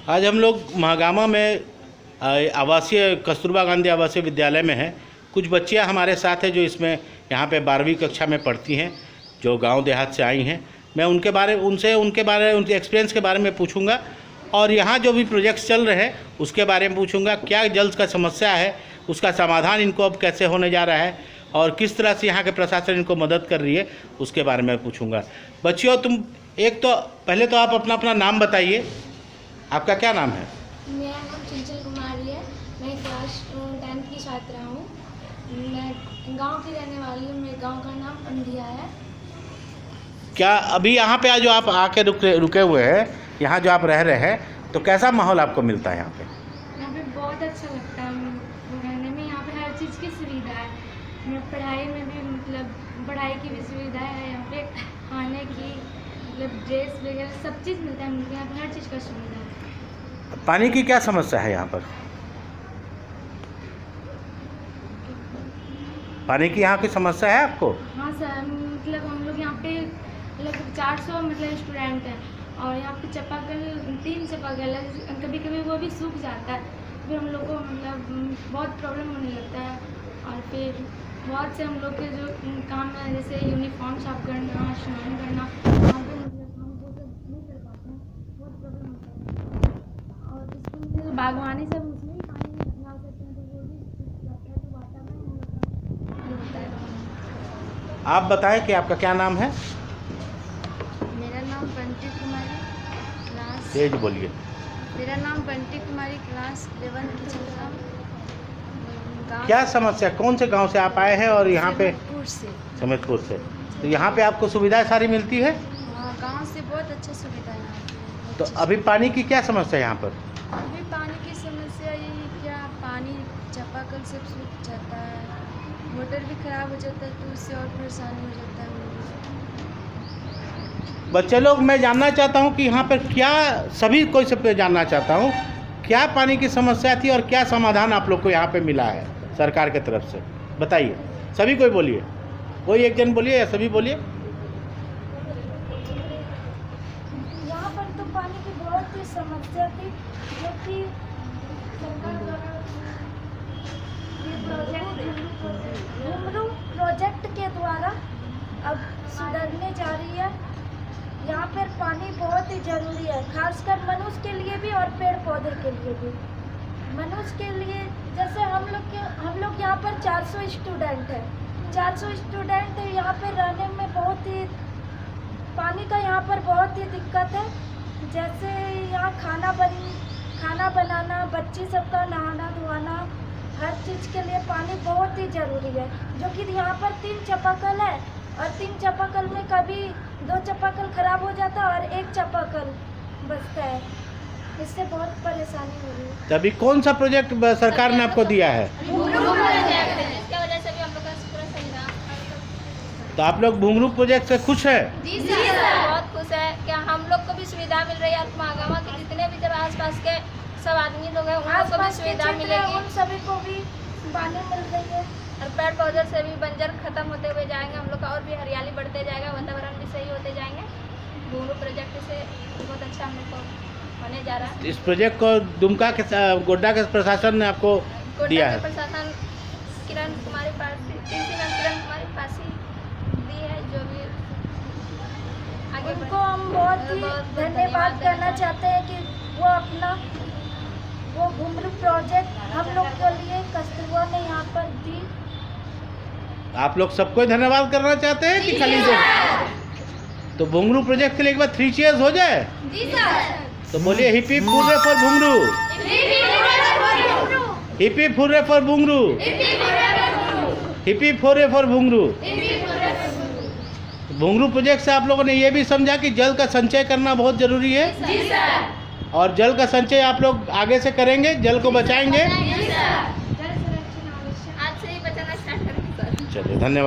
आज हम लोग महागामा में आवासीय कस्तूरबा गांधी आवासीय विद्यालय में हैं। कुछ बच्चियां हमारे साथ हैं जो इसमें यहाँ पे 12वीं कक्षा में पढ़ती हैं, जो गांव देहात से आई हैं। मैं उनके एक्सपीरियंस के बारे में पूछूंगा और यहाँ जो भी प्रोजेक्ट्स चल रहे हैं उसके बारे में पूछूंगा। क्या जल का समस्या है, उसका समाधान इनको अब कैसे होने जा रहा है और किस तरह से यहाँ के प्रशासन इनको मदद कर रही है, उसके बारे में पूछूंगा। बच्चियों, तुम एक तो पहले तो आप अपना नाम बताइए। आपका क्या नाम है? मेरा नाम चंचल कुमारी है। मैं क्लास 10th की छात्रा हूँ। मैं गांव की रहने वाली हूँ। मेरे गांव का नाम अंधिया है। क्या अभी यहाँ पे जो आप आके रुके हुए हैं, यहाँ जो आप रह रहे हैं, तो कैसा माहौल आपको मिलता है यहाँ पे? यहाँ पे बहुत अच्छा लगता है रहने में। यहाँ पे हर चीज़ की सुविधा है। पढ़ाई में भी पढ़ाई की भी सुविधा है। यहाँ पे खाने की ड्रेस वगैरह सब चीज़ मिलता है। यहाँ पे हर चीज़ का सुविधा है। पानी की क्या समस्या है यहाँ पर? पानी की यहाँ की समस्या है आपको? हाँ सर, हम लोग यहाँ पे लगभग 400 स्टूडेंट हैं और यहाँ पे चापाकल 3 चापाकल है। कभी कभी वो भी सूख जाता है। फिर हम लोग को बहुत प्रॉब्लम होने लगता है। और फिर बहुत से हम लोग के जो काम है, जैसे यूनिफॉर्म साफ करना, स्नान करना, वहाँ पे हम वो सब नहीं कर पाते हैं। बहुत प्रॉब्लम होता है। और इसमें बागवानी सब उसमें ही पानी लगा सकते हैं, तो वो भी सूख जाता है। तो वातावरण होता है। आप बताएं कि आपका क्या नाम है? मेरा नाम बंटी कुमारी, क्लास तेज बोलिए। मेरा नाम बंटी कुमारी, क्लास 11 की छात्रा। क्या समस्या, कौन से गांव से आप आए हैं और यहाँ पे? समेतपुर से। तो यहाँ पे आपको सुविधाएं सारी मिलती है? हाँ, गांव से बहुत अच्छा सुविधा है यहाँ पे। तो अभी पानी की क्या समस्या है यहाँ पर? अभी पानी की समस्या यही, क्या पानी चापाकल सब सूख जाता है, मोटर भी खराब हो जाता है, तो उससे और परेशानी हो जाता है। बच्चे लोग, मैं जानना चाहता हूँ कि यहाँ पर क्या, सभी कोई से जानना चाहता हूँ, क्या पानी की समस्या थी और क्या समाधान आप लोग को यहाँ पे मिला है सरकार की तरफ से? बताइए, सभी कोई बोलिए। कोई एक जन बोलिए या सभी बोलिए। यहाँ पर तो पानी की बहुत ही समस्या थी, जो कि सरकार द्वारा प्रोजेक्ट के द्वारा अब सुधरने जा रही है। यहाँ पर पानी बहुत ही जरूरी है, खासकर मनुष्य के लिए भी और पेड़ पौधे के लिए भी। मनुष्य के लिए, जैसे हम लोग यहाँ पर 400 स्टूडेंट हैं। 400 स्टूडेंट यहाँ पर रहने में बहुत ही पानी का यहाँ पर बहुत ही दिक्कत है। जैसे यहाँ खाना बनाना, बच्ची सबका नहाना धोना, हर चीज़ के लिए पानी बहुत ही ज़रूरी है। जो कि यहाँ पर 3 चापाकल है और 3 चापाकल में कभी 2 चापाकल खराब हो जाता है और 1 चापाकल बचता है। इससे बहुत परेशानी हो रही है। अभी कौन सा प्रोजेक्ट सरकार ने आपको दिया है? तो आप लोग भुंगरू प्रोजेक्ट से खुश है? जी सर, बहुत खुश है। क्या हम लोग को भी सुविधा मिल रही है। महागामा के जितने भी जब आसपास के सब आदमी लोग हैं, उन लोग को भी सुविधा मिलेगी। उन सभी को भी पानी मिल रही है और पेड़ पौधे से भी बंजर खत्म होते हुए जाएंगे। हम लोग का और भी हरियाली बढ़ते जाएगा, वातावरण भी सही होते जाएंगे। भुंगरू प्रोजेक्ट से बहुत अच्छा हम लोग को होने जा रहा है। इस प्रोजेक्ट को दुमका के गोड्डा के प्रशासन ने आपको दिया है? प्रशासन किरण कुमारी पासी दी है। जो भी आगे उनको हम बहुत ही धन्यवाद करना चाहते हैं कि वो भुंगरू प्रोजेक्ट हम लोग के लिए कस्तूरबा ने यहाँ पर दी। आप लोग सबको धन्यवाद करना चाहते हैं कि खाली से? तो भुंगरू प्रोजेक्ट के लिए एक बार 3 चीयर्स हो जाए। जी सर। तो बोलिए, hip hip hurray for Bhungroo, hip hip hurray for Bhungroo, hip hip hurray for Bhungroo. Bhungroo project से आप लोगों ने ये भी समझा कि जल का संचय करना बहुत जरूरी है। जी सर। और जल का संचय आप लोग आगे से करेंगे, जल को बचाएंगे। जी सर। आज से ही बचाना स्टार्ट करेंगे सर। चलिए, धन्यवाद।